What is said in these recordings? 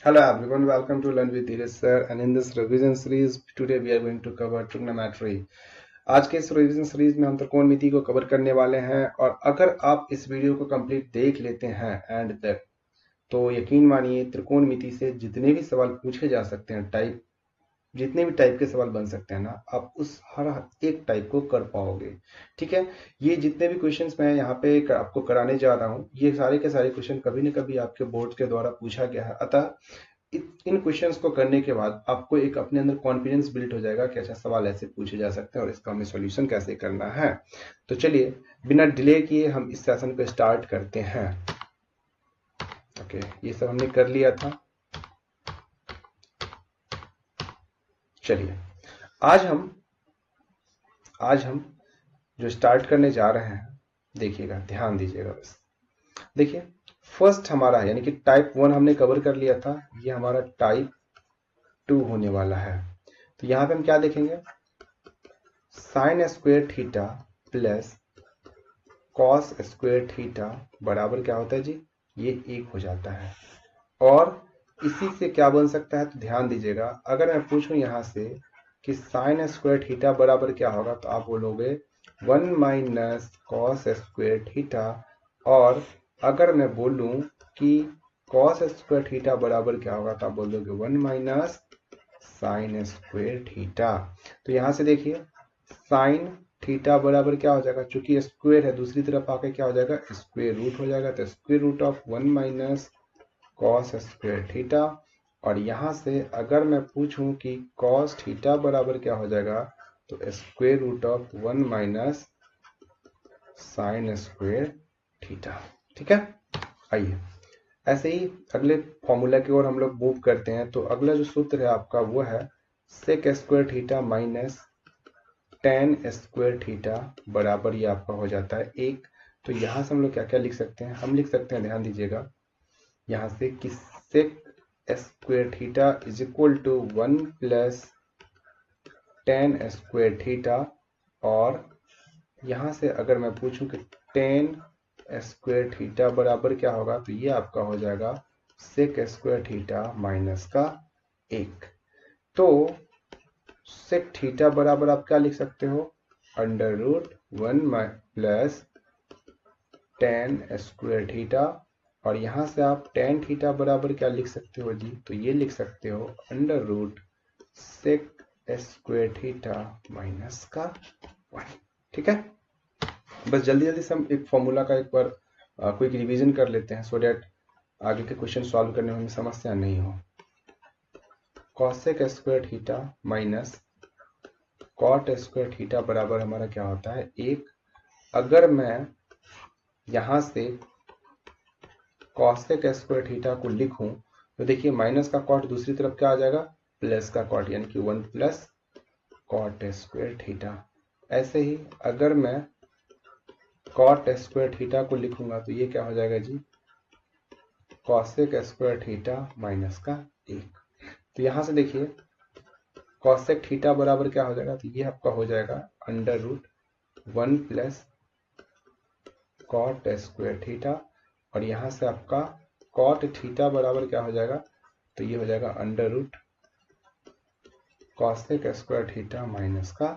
Hello everyone, welcome to Learn with Dheeraj sir, and in this revision series today we are going to cover trigonometry. आज के इस revision series में हम त्रिकोणमिति को cover करने वाले हैं और अगर आप इस वीडियो को कंप्लीट देख लेते हैं एंड तक तो यकीन मानिए त्रिकोणमिति से जितने भी सवाल पूछे जा सकते हैं जितने भी टाइप के सवाल बन सकते हैं ना, आप उस हर एक टाइप को कर पाओगे। ठीक है, ये जितने भी क्वेश्चंस मैं यहाँ पे आपको कराने जा रहा हूँ, ये सारे के सारे क्वेश्चन कभी न कभी आपके बोर्ड के द्वारा पूछा गया है। अतः इन क्वेश्चंस को करने के बाद आपको एक अपने अंदर कॉन्फिडेंस बिल्ड हो जाएगा कि अच्छा सवाल ऐसे पूछे जा सकते हैं और इसका हमें सॉल्यूशन कैसे करना है। तो चलिए बिना डिले किए हम इस सेशन को स्टार्ट करते हैं। ओके, ये सब हमने कर लिया था। चलिए आज हम जो स्टार्ट करने जा रहे हैं, देखिएगा, ध्यान दीजिएगा बस। देखिए फर्स्ट हमारा है, यानी कि टाइप 1 हमने कवर कर लिया था, ये हमारा टाइप 2 होने वाला है। तो यहां पे हम क्या देखेंगे, sign square theta plus cos square theta बराबर क्या होता है जी, ये 1 हो जाता है। और इसी से क्या बन सकता है, तो ध्यान दीजिएगा, अगर मैं पूछूं यहां से कि साइन स्क्वायर थीटा बराबर क्या होगा, तो आप बोलोगे 1 माइनस कॉस स्क्वायर थीटा। और अगर मैं बोलूं कि कॉस स्क्वायर थीटा बराबर क्या होगा, तो आप बोलोगे 1 माइनस साइन स्क्वायर थीटा। तो यहां से देखिए साइन थीटा बराबर क्या हो जाएगा, चूंकि स्क्वायर है दूसरी तरफ आके क्या हो जाएगा, स्क्वायर रूट हो जाएगा। तो square root of 1 minus cos square theta. और यहां से अगर मैं पूछूं कि कॉस थीटा बराबर क्या हो जाएगा, तो square root of 1 minus sine square theta. ठीक है, आइए ऐसे ही अगले फॉर्मूला की ओर हम लोग मूव करते हैं। तो अगला जो सूत्र है आपका वो है sec square theta minus tan square theta बराबर ये आपका हो जाता है 1। तो यहां से हम लोग क्या क्या लिख सकते हैं, हम लिख सकते हैं, ध्यान दीजिएगा, यहां से कि sec square theta is equal to 1 plus tan square theta. और यहां से अगर मैं पूछूं कि टेन स्क्वायर थीटा बराबर क्या होगा, तो ये आपका हो जाएगा सेक स्क्वायर थीटा माइनस का 1। तो सेक थीटा बराबर आप क्या लिख सकते हो, under root 1 plus tan square theta. और यहां से आप टेन थीटा बराबर क्या लिख सकते हो जी, तो ये लिख सकते हो under root sec square theta minus का 1। ठीक है, बस जल्दी जल्दी से हम एक फॉर्मूला का एक बार क्विक रिवीजन कर लेते हैं, सो डैट आगे के क्वेश्चन सॉल्व करने में हमें समस्या नहीं हो। Cosec square theta minus cot square theta बराबर हमारा क्या होता है 1। अगर मैं यहां से कॉसेक स्क्वायर थीटा को लिखूं, तो देखिए माइनस का कॉट दूसरी तरफ क्या आ जाएगा, प्लस का कॉट, यानी कि 1 प्लस कॉट स्क्वायर थीटा। ऐसे ही अगर मैं कॉट स्क्वायर थीटा को लिखूंगा, तो ये क्या हो जाएगा जी, कॉसेक स्क्वायर थीटा माइनस का 1। तो यहां से देखिए कॉसेक थीटा बराबर क्या हो जाएगा, तो ये आपका हो जाएगा under root 1 plus cot square theta. और यहां से आपका कॉट थीटा बराबर क्या हो जाएगा, तो ये हो जाएगा under root cosec square theta minus का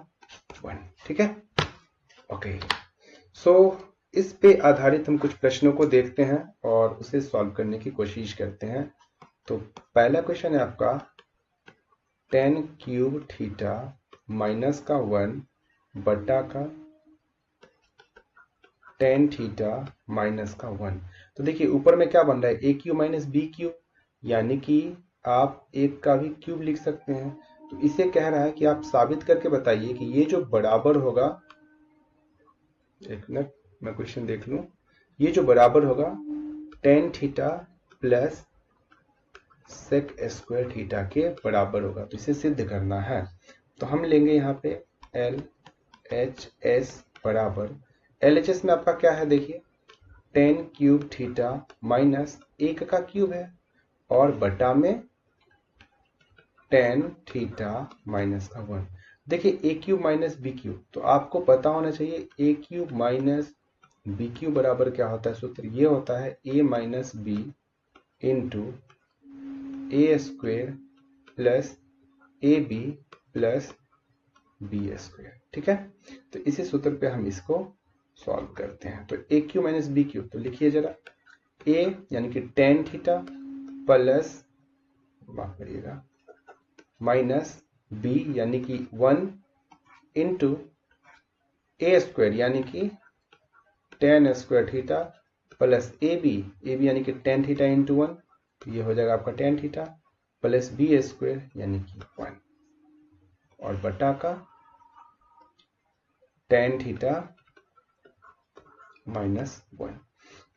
1। ठीक है, ओके। सो इस पे आधारित हम कुछ प्रश्नों को देखते हैं और उसे सॉल्व करने की कोशिश करते हैं। तो पहला क्वेश्चन है आपका टेन क्यूब थीटा माइनस का 1 बटा का टेन थीटा माइनस का 1। तो देखिए ऊपर में क्या बन रहा है, ए क्यूब माइनस बी क्यूब, यानी कि आप एक का भी क्यूब लिख सकते हैं। तो इसे कह रहा है कि आप साबित करके बताइए कि ये जो बराबर होगा, एक मिनट मैं क्वेश्चन देख लूं, ये जो बराबर होगा tan theta plus sec square theta के बराबर होगा। तो इसे सिद्ध करना है। तो हम लेंगे यहाँ पे एल एच एस बराबर, एल एच एस में आपका क्या है, देखिए टेन क्यूब थीटा माइनस 1 का क्यूब है और बटा में टेन थीटा माइनस का 1। देखिए a cube minus b cube, तो आपको पता होना चाहिए a cube minus b cube बराबर क्या होता है, सूत्र ये होता है a minus b into a square plus a b plus b square. ठीक है, तो इसी सूत्र पे हम इसको सॉल्व करते हैं। तो ए क्यू माइनस बी क्यू, तो लिखिए जरा, ए यानी कि टेन थीटा प्लस, माफ करिएगा, माइनस बी यानी कि 1 इंटू ए स्क्वायर यानी कि tan square theta plus a b यानी कि टेन थीटा इंटू 1, तो ये हो जाएगा आपका tan theta plus b square यानी कि 1 और बटा का टेन थीटा माइनस 1।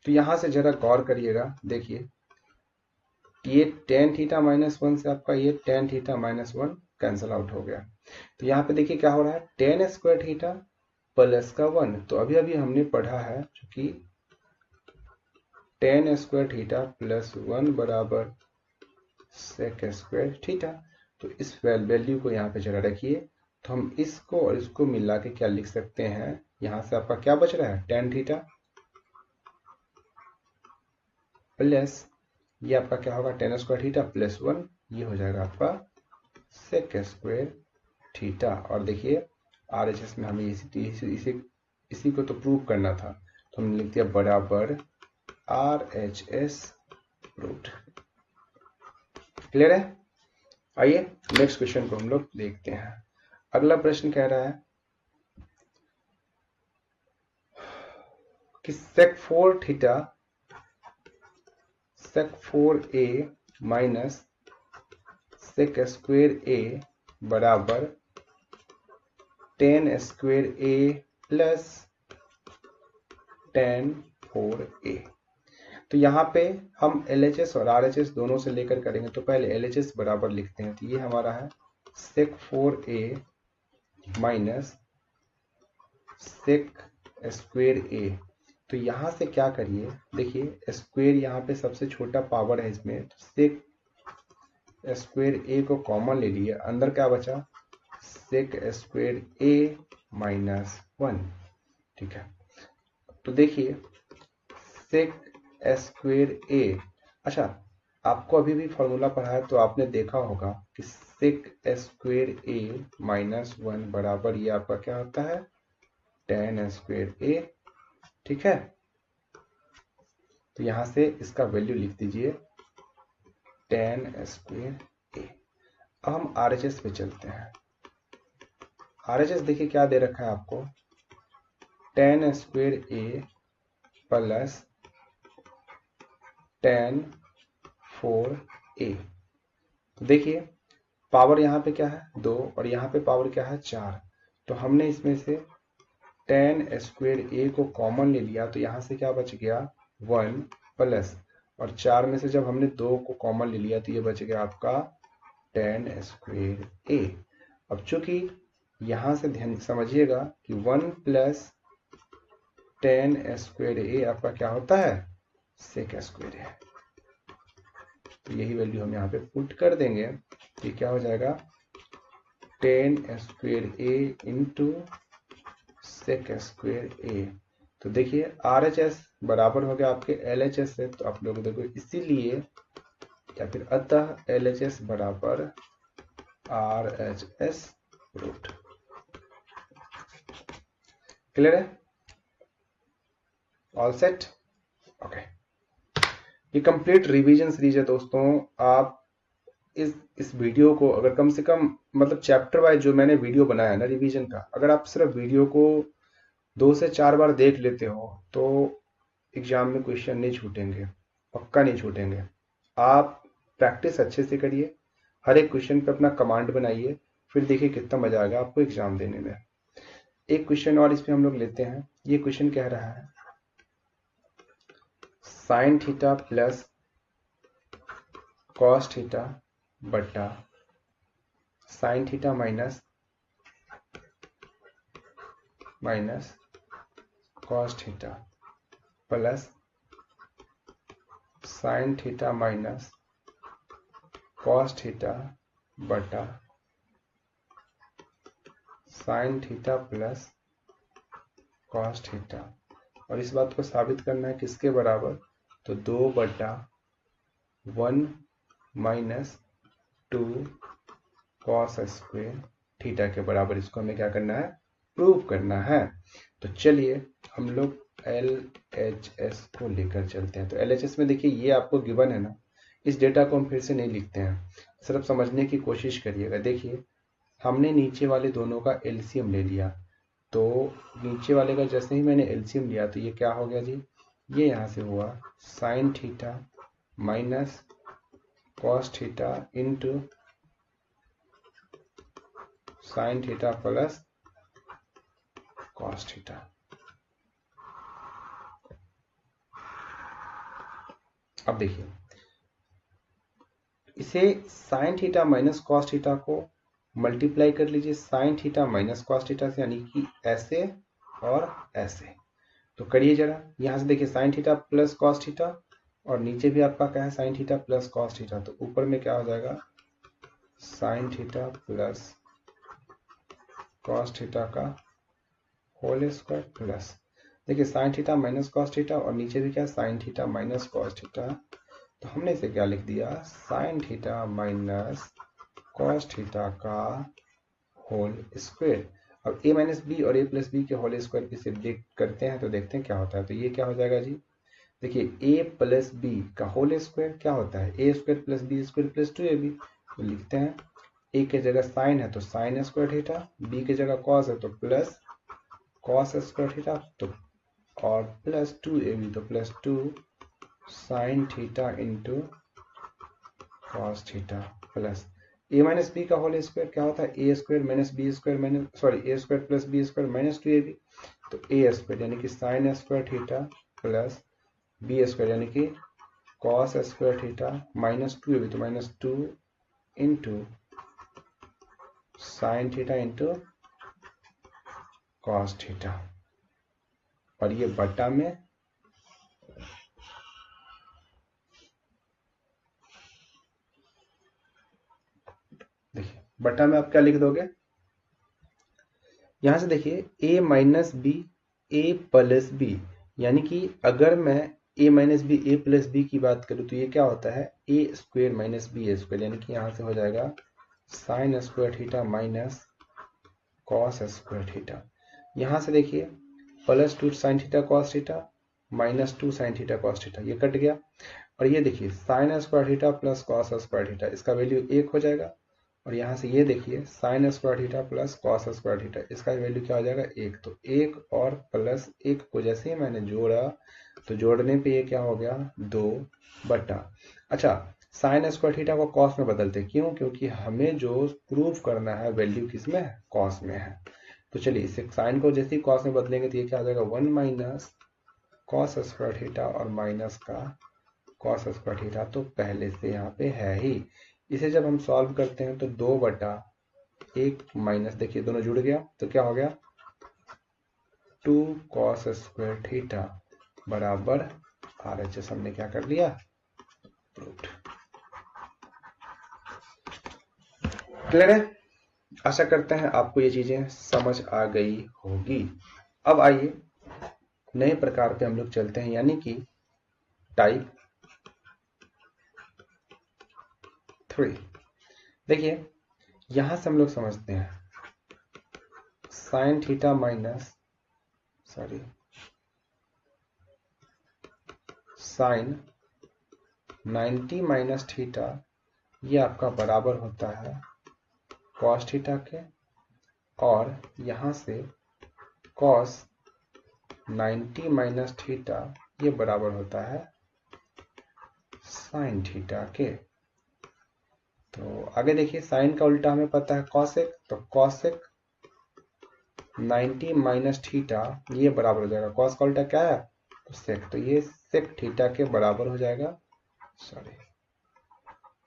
तो यहां से जरा गौर करिएगा, देखिए ये टेन थीटा माइनस 1 से आपका ये tan theta minus 1 cancel out हो गया। तो यहाँ पे देखिए क्या हो रहा है, टेन स्क्वायर थीटा प्लस का 1, तो अभी अभी हमने पढ़ा है कि टेन स्क्वायर थीटा प्लस 1 बराबर सेक स्क्वायर थीटा। तो इस वैल्यू को यहाँ पे जरा रखिए, तो हम इसको और इसको मिला के क्या लिख सकते हैं, यहाँ से आपका क्या बच रहा है, टेन थीटा प्लस ये आपका क्या होगा, टेन स्क्वायर थीटा प्लस 1, ये हो जाएगा आपका सेक स्क्वायर थीटा। और देखिए RHS में हमें इसी को तो प्रूव करना था, तो हमने लिख दिया बराबर RHS रूट। क्लियर है? आइए नेक्स्ट क्वेश्चन को हम लोग देखते हैं। अगला प्रश्न कह रहा है कि sec 4a minus sec square a बराबर tan square a plus tan 4a। तो यहाँ पे हम LHS और RHS दोनों से लेकर करेंगे, तो पहले LHS बराबर लिखते हैं। तो ये हमारा है sec 4a minus sec square a। तो यहाँ से क्या करिए, देखिए स्क्वायर यहाँ पे सबसे छोटा पावर है इसमें, तो सेक स्क्वायर a को कॉमन ले लिए, अंदर क्या बचा, सेक स्क्वायर a माइनस 1। ठीक है, तो देखिए सेक स्क्वायर a, अच्छा आपको अभी भी फॉर्मूला पढ़ा है तो आपने देखा होगा कि सेक स्क्वायर a माइनस 1 बराबर ये आपका क्या होता है, टेन स्क्वायर a। ठीक है, तो यहां से इसका वैल्यू लिख दीजिए टेन स्क्वायर a। अब हम RHS पे चलते हैं। RHS देखिए क्या दे रखा है आपको, ten square a plus tan 4a। तो देखिए पावर यहाँ पे क्या है 2 और यहाँ पे पावर क्या है 4, तो हमने इसमें से टेन स्क्वायर a को कॉमन ले लिया, तो यहाँ से क्या बच गया 1 प्लस, और 4 में से जब हमने 2 को कॉमन ले लिया तो ये बच गया आपका टेन स्क्वायर a। अब चूंकि यहाँ से ध्यान समझिएगा कि 1 प्लस टेन स्क्वायर a आपका क्या होता है, सेक स्क्वायर है। तो यही वैल्यू हम यहाँ पे पुट कर देंगे, ये क्या हो जाएगा, tan square a into sec square a। तो देखिए RHS बराबर हो गया आपके LHS से, तो आप लोग देखो इसीलिए या फिर अतः LHS बराबर RHS रूट। क्लियर है? All set? ओके, ये कंप्लीट रिवीजन सीरीज है दोस्तों। आप इस वीडियो को अगर कम से कम मतलब चैप्टर वाइज जो मैंने वीडियो बनाया ना रिवीजन का, अगर आप सिर्फ वीडियो को 2 से 4 बार देख लेते हो तो एग्जाम में क्वेश्चन नहीं छूटेंगे, पक्का नहीं छूटेंगे। आप प्रैक्टिस अच्छे से करिए, हर एक क्वेश्चन पे अपना कमांड बनाइए, फिर देखिए कितना मजा आएगा आपको एग्जाम देने में। एक क्वेश्चन और इसमें हम लोग लेते हैं। ये क्वेश्चन कह रहा है sine theta plus cos theta बटा sine theta minus cos theta plus sine theta minus cos theta बटा sine theta plus cos theta. और इस बात को साबित करना है किसके बराबर, तो 2/1 माइनस 2 कॉस स्क्वायर थीटा के बराबर। इसको हमें क्या करना है, प्रूव करना है। तो चलिए हम लोग LHS को लेकर चलते हैं। तो LHS में देखिए ये आपको गिवन है ना, इस डेटा को हम फिर से नहीं लिखते हैं, सिर्फ समझने की कोशिश करिएगा। देखिए हमने नीचे वाले दोनों का एलसीएम ले लिया, तो नीचे वाले का जैसे ही मैंने एलसीएम लिया तो ये क्या हो गया जी, ये यहाँ से हुआ sign theta minus cos theta into sine theta plus cos theta. अब देखिए इसे sign theta minus cos theta को मल्टीप्लाई कर लीजिए sign theta minus cos theta से, यानी कि ऐसे और ऐसे। तो करिए जरा, यहां से देखिए sign theta plus cos theta और नीचे भी आपका क्या है sine theta plus cos theta. तो ऊपर में क्या हो जाएगा sign theta plus cos theta का होल स्क्वायर प्लस, देखिए sign theta minus cos theta और नीचे भी क्या sign theta minus cos theta. तो हमने इसे क्या लिख दिया sign theta minus cos theta का होल स्क्वायर। अब a माइनस बी और a प्लस बी के होल स्क्वायर की से ब्रेक करते हैं तो देखते हैं क्या होता है। तो ये क्या हो जाएगा जी, देखिए a प्लस बी का होल स्क्वायर क्या होता है a square plus b square plus 2ab। तो लिखते हैं a की जगह साइन है तो साइन स्क्वायर थीटा, b की जगह कॉस है तो प्लस कॉस स्क्वायर थीटा, तो और प्लस 2ab तो plus 2 sine theta into cos theta plus a minus b का होल स्क्वायर क्या होता है a square minus b square minus a square plus b square minus 2ab। तो a square यानी कि sine square theta plus b square यानी कि cos square theta minus 2ab तो minus 2 into sine theta into cos theta, और ये बटा में देखिए बटा में आप क्या लिख दोगे, यहां से देखिए a minus b a plus b, यानी कि अगर मैं a minus b a plus b की बात करूं तो ये क्या होता है a square minus b square, यानी कि यहां से हो जाएगा sine square theta minus cos square theta. यहां से देखिए plus 2 sine theta cos theta minus 2 sine theta cos theta, ये कट गया। और ये देखिए sine square theta plus cos square theta, इसका वैल्यू 1 हो जाएगा। और यहाँ से ये देखिए sine square theta plus cos square theta, इसका वैल्यू क्या हो जाएगा 1। तो 1 और प्लस 1 को जैसे ही मैंने जोड़ा तो जोड़ने पे ये क्या हो गया 2 बटा। अच्छा साइन स्क्वायर थीटा को कॉस में बदलते, क्यों, क्योंकि हमें जो प्रूफ करना है वैल्यू किस में है कॉस में है। तो चलिए इसे साइन को जैसे ही कॉस में बदलेंगे तो ये क्या हो जाएगा 1 माइनस कॉस स्क्वायर थीटा और माइनस का कॉस स्क्वायर थीटा तो पहले से यहाँ पे है ही। इसे जब हम सॉल्व करते हैं तो 2 बटा 1 माइनस, देखिए दोनों जुड़ गया तो क्या हो गया 2 कॉस स्क्वायर थीटा बराबर RHS हमने क्या कर लिया प्रूव्ड। क्लियर है, आशा करते हैं आपको ये चीजें समझ आ गई होगी। अब आइए नए प्रकार पे हम लोग चलते हैं, यानी कि टाइप 3। देखिए यहां से हम लोग समझते हैं sine theta minus sine 90 minus theta, ये आपका बराबर होता है कॉस थीटा के, और यहां से कॉस 90 माइनस थीटा ये बराबर होता है साइन थीटा के। तो आगे देखिए साइन का उल्टा हमें पता है कॉसेक, तो कॉसेक 90 माइनस थीटा ये बराबर हो जाएगा कॉस का उल्टा क्या है तो सेक, तो ये सेक थीटा के बराबर हो जाएगा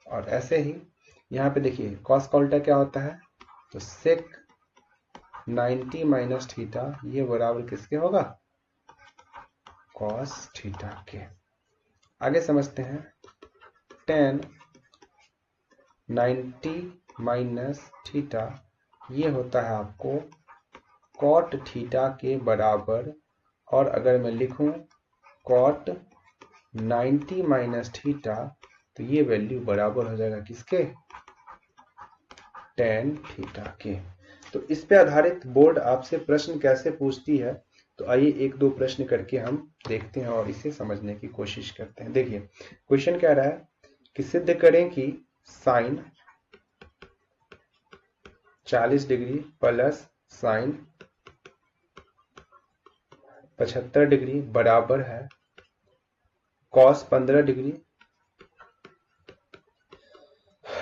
और ऐसे ही यहाँ पे देखिए कॉस का उल्टा क्या होता है तो सेक 90 माइनस थीटा ये बराबर किसके होगा कॉस थीटा के। आगे समझते हैं tan 90 माइनस थीटा ये होता है आपको कॉट थीटा के बराबर, और अगर मैं लिखूं कॉट 90 माइनस थीटा तो ये वैल्यू बराबर हो जाएगा किसके, tan थीटा के। तो इस पे आधारित बोर्ड आपसे प्रश्न कैसे पूछती है, तो आइए एक दो प्रश्न करके हम देखते हैं और इसे समझने की कोशिश करते हैं। देखिए क्वेश्चन कह रहा है कि सिद्ध करें कि sine 40 degree plus sine 75 degree बराबर है cos 15 degree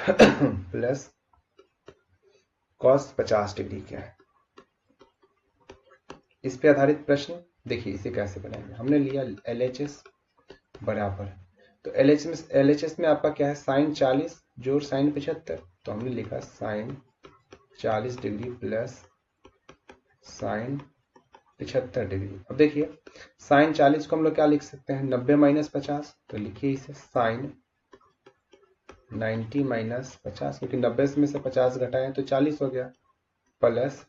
plus cos 50 degree क्या है। इस पे आधारित प्रश्न देखिए इसे कैसे बनाएंगे। हमने लिया LHS बराबर, तो LHS में आपका क्या है, साइन 40 जोड़ साइन 75, तो हमने लिखा sine 40 degree plus sine 75 degree. अब देखिए साइन 40 को हम लोग क्या लिख सकते हैं, 90 माइनस 50, तो लिखिए इसे साइन 90 माइनस 50, क्योंकि 90 में से 50 घटाएं तो 40 हो गया, प्लस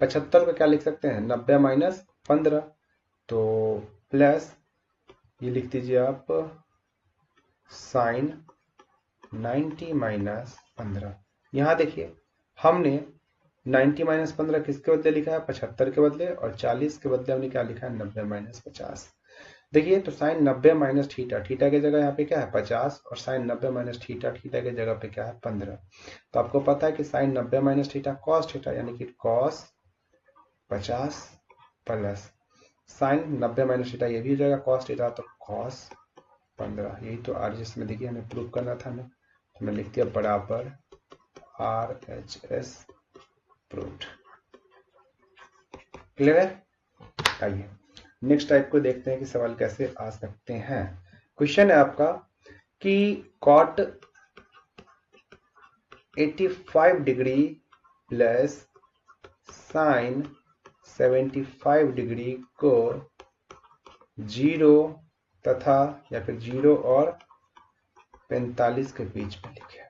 75 को क्या लिख सकते हैं, 90 माइनस 15, तो प्लस ये लिख दीजिए आप साइन 90 माइनस 15। यहाँ देखिए हमने 90 माइनस 15 किसके बदले लिखा है, 75 के बदले, और 40 के बदले हमने क्या लिखा है, 90 माइनस 50। देखिए तो साइन 90 माइनस थीटा, थीटा की जगह यहाँ पे क्या है 50, और साइन 90 माइनस थीटा, थीटा की जगह पे क्या है 15। तो आपको पता है कि sine 90 minus theta cos theta, यानी कि cos 50 plus sine 90 minus theta, ये भी हो जाएगा कॉस थीटा, तो कॉस 15। यही तो RHS में देखिए हमें प्रूव करना था हमें, तो मैं लिख दिया बराबर RHS प्रूव्ड। क्लियर है। आइए नेक्स्ट टाइप को देखते हैं कि सवाल कैसे आ सकते हैं। क्वेश्चन है आपका कि cot 85 degree plus sine 75 degree को 0 तथा या फिर 0 और 45 के बीच में लिखे।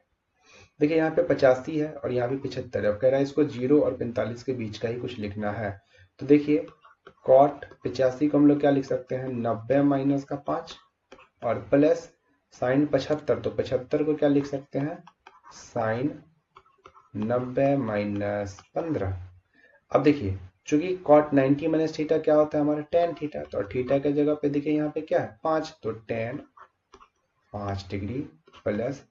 देखिए यहाँ पे 85 है और यहाँ भी 75 है। अब कह रहा है इसको 0 और 45 के बीच का ही कुछ लिखना है। तो देखिए कॉट 85 को हम लोग क्या लिख सकते हैं, 90 माइनस का 5, और प्लस साइन 75, तो 75 को क्या लिख सकते हैं, साइन 90 माइनस 15। अब देखिए चूंकि कॉट 90 माइनस थीटा क्या होता है हमारा टेन थीटा, तो थीटा के जगह पे देखिए यहाँ पे क्या है 5, तो ten 5 degree plus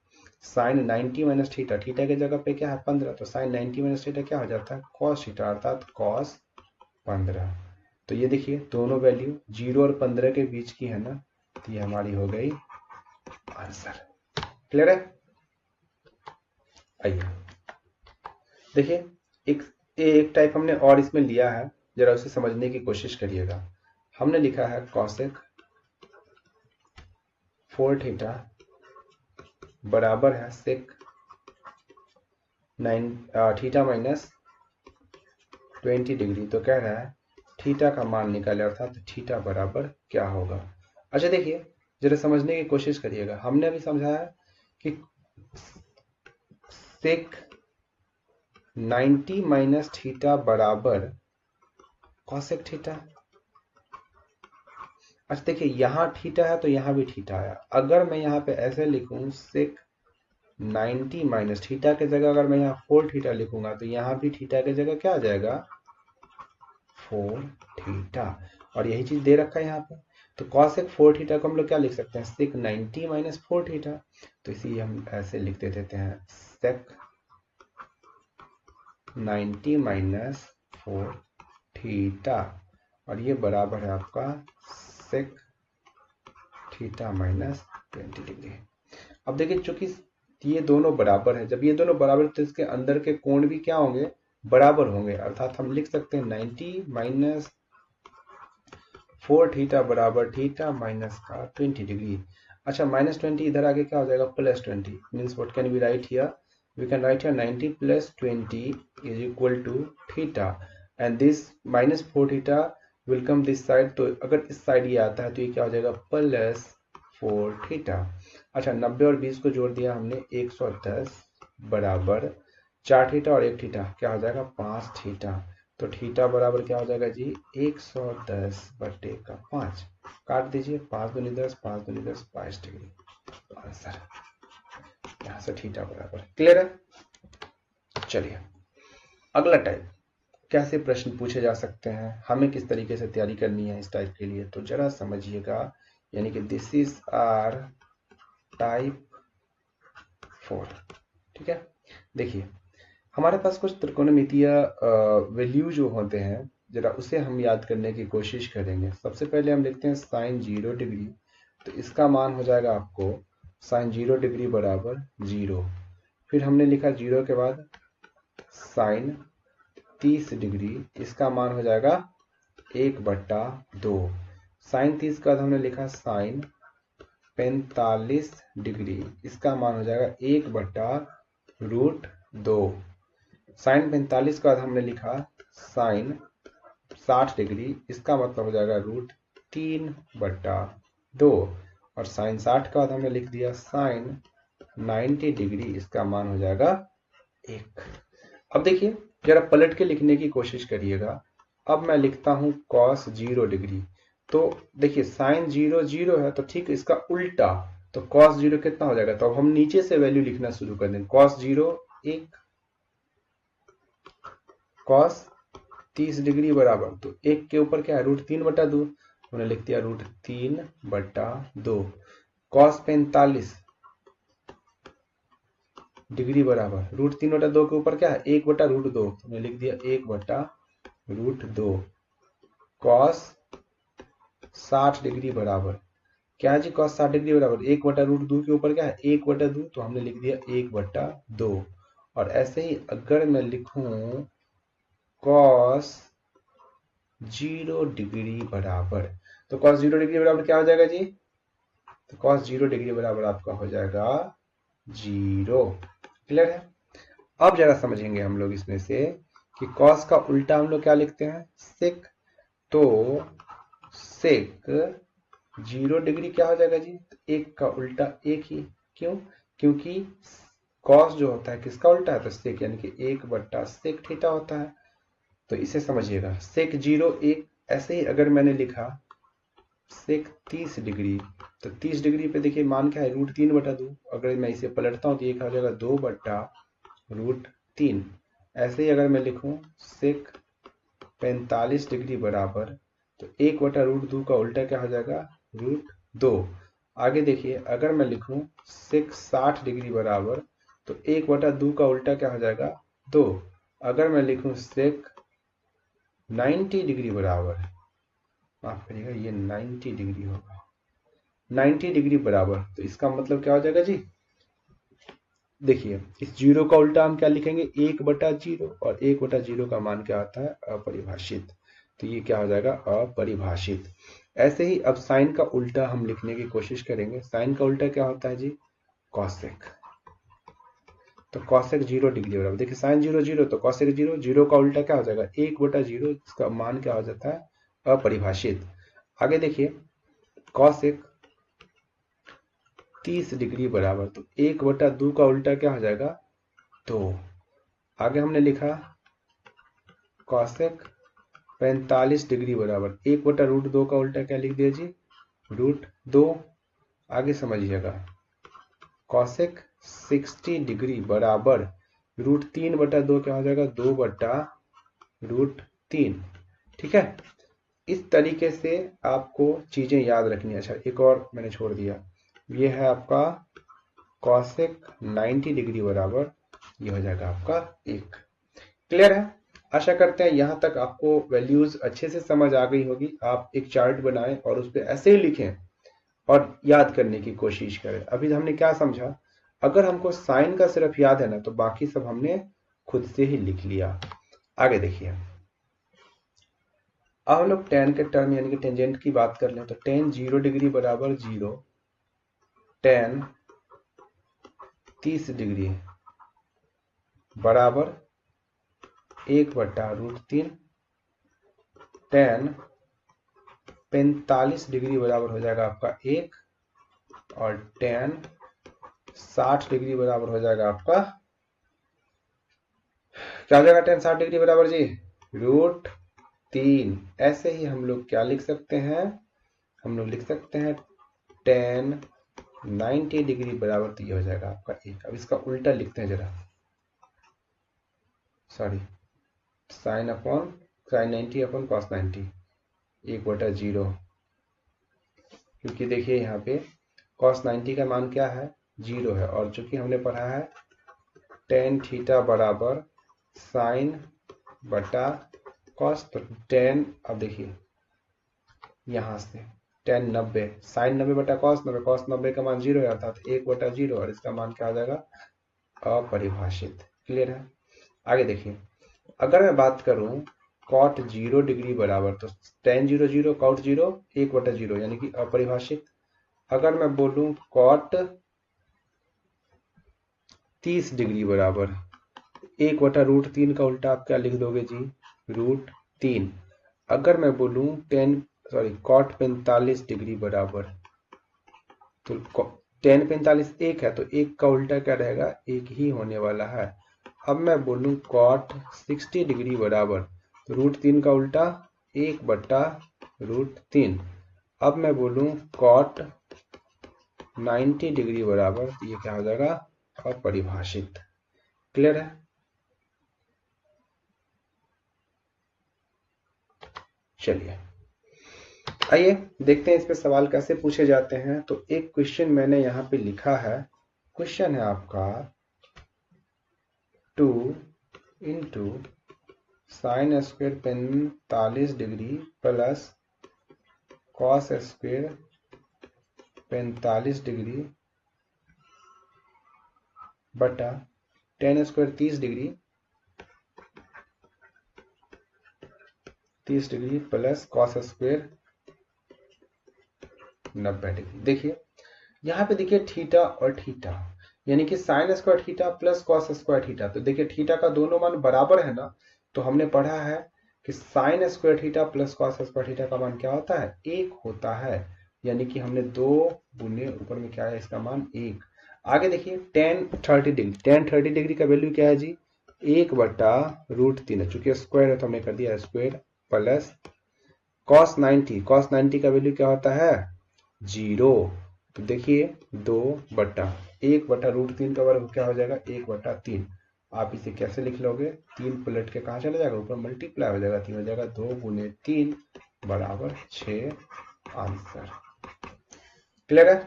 sine 90 minus theta, theta के जगह पे क्या है 15, तो साइन 90 माइनस थीटा क्या हो जाता है कॉस थीटा, अर्थात कॉस 15। तो ये देखिए दोनों वैल्यू 0 और 15 के बीच की है ना, तो ये हमारी हो गई आंसर। क्लियर है। आइए देखिए एक टाइप हमने और इसमें लिया है, जरा उसे समझने की कोशिश करिएगा। हमने लिखा है कॉसेक 4 थीटा बराबर है सेक 9 थीटा माइनस 20 डिग्री। तो कह रहा है थीटा का मान निकाले, अर्थात थीटा बराबर क्या होगा। अच्छा देखिए जरा समझने की कोशिश करिएगा। हमने अभी समझाया कि सेक 90 माइनस थीटा बराबर कॉसेक थीटा। अच्छा देखिए यहाँ थीटा है तो यहाँ भी थीटा है। अगर मैं यहाँ पे ऐसे लिखूं सेक 90 माइनस थीटा के जगह अगर मैं यहाँ 4 थीटा लिखूंगा, तो यहाँ भी थीटा के जगह क्या आ जाएगा 4 थीटा, और यही चीज दे रखा है यहाँ पे। तो कॉसेक 4 थीटा को हम लोग क्या लिख सकते हैं, सेक 90 माइनस 4 थीटा। तो इसी हम ऐसे लिख देते हैं सेक 90 माइनस 4 थीटा, और ये बराबर है आपका सेक थीटा माइनस 20 डिग्री। अब देखिए चूंकि ये दोनों बराबर है, जब ये दोनों बराबर तो इसके अंदर के कोण भी क्या होंगे, बराबर होंगे, अर्थात हम लिख सकते हैं 90 माइनस 4 थीटा बराबर थीटा माइनस का 20 डिग्री। अच्छा माइनस 20 इधर आगे क्या हो जाएगा plus 20, means what can we write here, we can write here 90 plus 20 is equal to theta, and this minus 4 theta will come this side. तो अगर इस साइड ये आता है तो ये क्या हो जाएगा प्लस 4 थीटा। अच्छा 90 और 20 को जोड़ दिया हमने 110 बराबर 4 थीटा और 1 थीटा क्या हो जाएगा 5 थीटा। तो थीटा बराबर क्या हो जाएगा जी 110 बटे का 5, काट दीजिए 5 दूनी 10 5 दूनी 10 22 डिग्री। आंसर यहां से थीटा बराबर। क्लियर है? चलिए अगला टाइप कैसे प्रश्न पूछे जा सकते हैं, हमें किस तरीके से तैयारी करनी है इस टाइप के लिए, तो जरा समझिएगा। यानी कि दिस इज आर टाइप 4। ठीक है, देखिए हमारे पास कुछ त्रिकोणमितीय वैल्यू जो होते हैं, जरा उसे हम याद करने की कोशिश करेंगे। सबसे पहले हम लिखते हैं साइन 0 डिग्री, तो इसका मान हो जाएगा आपको साइन 0 डिग्री बराबर 0। फिर हमने लिखा 0 के बाद साइन 30 डिग्री, इसका मान हो जाएगा 1/2। साइन 30 का बाद हमने लिखा साइन 45 डिग्री, इसका मान हो जाएगा 1/√2। साइन 45 का बाद हमने लिखा साइन 60 डिग्री, इसका मतलब हो जाएगा √3/2। और साइन 60 का बाद हमने लिख दिया साइन 90 डिग्री, इसका मान हो जाएगा 1। अब देखिए जरा पलट के लिखने की कोशिश करिएगा। अब मैं लिखता हूं कॉस 0 डिग्री, तो देखिए साइन 0 0 है, तो ठीक इसका उल्टा, तो कॉस 0 कितना हो जाएगा, तो अब हम नीचे से वैल्यू लिखना शुरू कर देंगे। कॉस 0 1, कॉस 30 डिग्री बराबर, तो 1 के ऊपर क्या है √3/2, हमने लिख दिया √3/2। कॉस 45 डिग्री बराबर √3/2 के ऊपर क्या है 1/√2, हमने लिख दिया 1/√2। कॉस 60 डिग्री बराबर क्या जी, कॉस 60 डिग्री बराबर 1/√2 के ऊपर क्या है 1/2, तो हमने लिख दिया 1/2। और ऐसे ही अगर मैं लिखूं कॉस 0 डिग्री बराबर, तो कॉस 0 डिग्री बराबर क्या हो जाएगा जी, तो कॉस 0 डिग्री बराबर आपका हो जाएगा 0। क्लियर है? अब जरा समझेंगे हम लोग इसमें से कि कॉस का उल्टा हम लोग क्या लिखते हैं सेक, तो सेक 0 डिग्री क्या हो जाएगा जी, एक का उल्टा एक ही। क्यों? क्योंकि कॉस जो होता है किसका उल्टा है, तो सेक, यानी कि 1/सेक थीटा होता है। तो इसे समझिएगा सेक 0 1। ऐसे ही अगर मैंने लिखा सेक 30 डिग्री, तो 30 डिग्री पे देखिए मान क्या है √3/2। अगर मैं इसे पलटता हूं तो ये हो जाएगा 2/√3। ऐसे ही अगर मैं लिखूं सेक 45 डिग्री बराबर, तो 1/√2 का उल्टा क्या हो जाएगा √2। आगे देखिए अगर मैं लिखूं सेक 60 डिग्री बराबर, तो 1/2 का उल्टा क्या हो जाएगा 2। अगर मैं लिखूं सेक 90 डिग्री बराबर, माफ करिएगा ये 90 डिग्री होगा, 90 डिग्री बराबर, तो इसका मतलब क्या हो जाएगा जी, देखिए इस 0 का उल्टा हम क्या लिखेंगे 1/0, और 1/0 का मान क्या आता है अपरिभाषित, तो ये क्या हो जाएगा अपरिभाषित। ऐसे ही अब साइन का उल्टा हम लिखने की कोशिश करेंगे। साइन का उल्टा क्या होता है जी कॉसेक, तो कॉसेक 0 डिग्री बराबर, देखिए साइन 0 0, तो कॉसेक 0, 0 का उल्टा क्या हो जाएगा 1/0, इसका मान क्या हो जाता है अपरिभाषित। आगे देखिए कॉसेक 30 डिग्री बराबर, तो 1/2 का उल्टा क्या हो जाएगा 2। आगे हमने लिखा कॉसेक 45 डिग्री बराबर 1/√2 का उल्टा क्या लिख दिया जी √2। आगे समझिएगा कॉसेक 60 डिग्री बराबर √3/2 क्या हो जाएगा 2/√3। ठीक है, इस तरीके से आपको चीजें याद रखनी है। अच्छा एक और मैंने छोड़ दिया, ये है आपका कॉसेक 90 डिग्री बराबर, ये हो जाएगा आपका 1। क्लियर है? आशा करते हैं यहां तक आपको वैल्यूज अच्छे से समझ आ गई होगी। आप एक चार्ट बनाएं और उस पर ऐसे ही लिखें और याद करने की कोशिश करें। अभी हमने क्या समझा, अगर हमको साइन का सिर्फ याद है ना, तो बाकी सब हमने खुद से ही लिख लिया। आगे देखिए अब हम लोग टेन के टर्म यानी कि टेंजेंट की बात कर लें, तो टेन 0 डिग्री बराबर 0, टेन 30 डिग्री बराबर 1/√3, टेन 45 डिग्री बराबर हो जाएगा आपका 1, और टेन 60 डिग्री बराबर हो जाएगा आपका क्या हो जाएगा, टेन 60 डिग्री बराबर जी √3। ऐसे ही हम लोग क्या लिख सकते हैं, हम लोग लिख सकते हैं टेन 90 डिग्री बराबर, तो ये हो जाएगा आपका 1। अब इसका उल्टा लिखते हैं जरा, सॉरी, साइन 90 अपॉन कॉस 90, 1/0, क्योंकि देखिए यहाँ पे कॉस 90 का मान क्या है, 0 है, और चूंकि हमने पढ़ा है टेन थीटा बराबर साइन बटा कॉस, तो टेन, अब देखिए यहाँ से टेन 90, साइन 90 बटा कॉस 90, कॉस 90 का मान 0 है, अर्थात 1/0, और इसका मान क्या आ जाएगा, अपरिभाषित। क्लियर है। आगे देखिए, अगर मैं बात करूं कॉट 0 डिग्री बराबर, तो टेन 0 0, कॉट 0 1/0, यानी कि अपरिभाषित। अगर मैं बोलूं कॉट 30 डिग्री बराबर 1/√3 का उल्टा आप क्या लिख दोगे जी, √3। अगर मैं बोलूं कॉट 45 डिग्री बराबर, तो टेन 45 1 है, तो 1 का उल्टा क्या रहेगा, 1 ही होने वाला है। अब मैं बोलूं कॉट 60 डिग्री बराबर, तो √3 का उल्टा 1/√3। अब मैं बोलूं कॉट 90 डिग्री बराबर, तो ये क्या हो जाएगा, अपरिभाषित। क्लियर है। चलिए आइए देखते हैं इस पे सवाल कैसे पूछे जाते हैं। तो एक क्वेश्चन मैंने यहाँ पे लिखा है, क्वेश्चन है आपका 2 into sine square 45 degree plus cos square 45 degree बटा tan square 30 degree plus cos square 90 degree. देखिए यहाँ पे देखिए थीटा और थीटा, यानी कि sine square theta plus cos square theta. तो देखिए थीटा का दोनों मान बराबर है ना, तो हमने पढ़ा है कि sine square theta plus cos square theta का मान क्या होता है, 1 होता है, यानी कि हमने 2 गुने ऊपर में क्या है, इसका मान 1। आगे देखिए टेन 30 डिग्री का वैल्यू क्या है जी, 1/√3 है, चूंकि स्क्वायर है तो हमने कर दिया स्क्वायर, प्लस कॉस 90 का वैल्यू क्या होता है, 0। तो देखिए 1/√3 का वर्ग क्या हो जाएगा, 1/3। आप इसे कैसे लिख लोगे, 3 पलट के कहा चला जाएगा, ऊपर मल्टीप्लाई हो जाएगा, 3 हो जाएगा, 2 गुने 3 बराबर 6, आंसर। क्लियर है।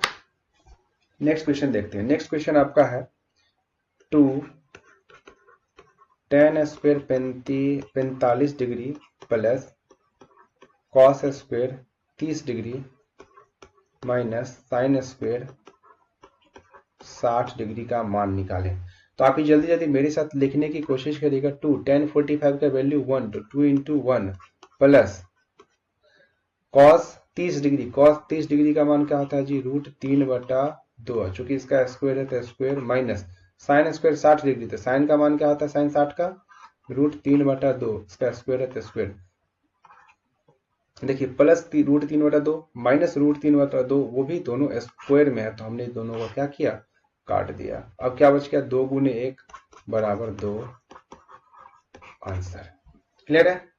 नेक्स्ट क्वेश्चन देखते हैं। नेक्स्ट क्वेश्चन आपका है 2 ten square 45 degree plus cos square 30 degree minus sine square 60 degree का मान निकालें। तो आप ही जल्दी जल्दी मेरे साथ लिखने की कोशिश करिएगा। 2 टेन 45 का वैल्यू 1, तो 2 इंटू 1 प्लस कॉस 30 डिग्री का मान क्या होता है जी, √3/2, चूंकि इसका स्क्वायर है तो square, minus sine square 60 degree, तो साइन का मान क्या होता है, साइन 60 का √3/2, इसका स्क्वायर है तो स्क्वायर। देखिए प्लस √3/2 माइनस √3/2, वो भी दोनों स्क्वायर में है, तो हमने दोनों को क्या किया, काट दिया। अब क्या बच गया, 2 गुने 1 बराबर 2, आंसर। क्लियर है।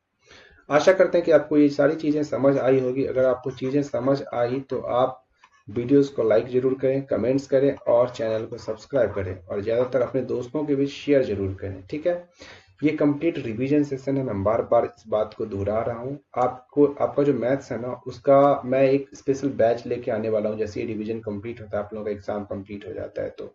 आशा करते हैं कि आपको ये सारी चीजें समझ आई होगी। अगर आपको चीजें समझ आई तो आप वीडियोस को लाइक जरूर करें, कमेंट्स करें और चैनल को सब्सक्राइब करें, और ज्यादातर अपने दोस्तों के बीच शेयर जरूर करें। ठीक है। ये कंप्लीट रिवीजन सेशन है, मैं बार बार इस बात को दोहरा रहा हूँ। आपका जो मैथ्स है ना, उसका मैं एक स्पेशल बैच लेके आने वाला हूँ। जैसे ये रिवीजन कंप्लीट होता है, आप लोगों का एग्जाम कंप्लीट हो जाता है, तो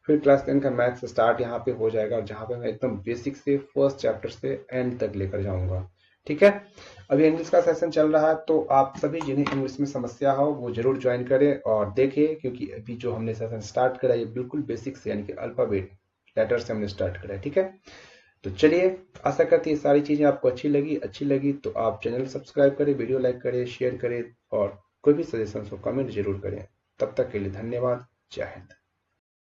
फिर क्लास 10 का मैथ्स स्टार्ट यहाँ पे हो जाएगा, और जहाँ पे मैं एकदम बेसिक से फर्स्ट चैप्टर से एंड तक लेकर जाऊंगा। ठीक है। अभी इंग्लिश का सेशन चल रहा है, तो आप सभी जिन्हें इंग्लिश में समस्या हो वो जरूर ज्वाइन करें और देखें, क्योंकि अभी जो हमने सेशन स्टार्ट करा है ये बिल्कुल बेसिक से, यानी कि अल्फाबेट लेटर से हमने स्टार्ट करा है। ठीक है। तो चलिए, आशा करती है सारी चीजें आपको अच्छी लगी तो आप चैनल सब्सक्राइब करें, वीडियो लाइक करें, शेयर करें, और कोई भी सजेशन हो कमेंट जरूर करें। तब तक के लिए धन्यवाद। जय हिंद।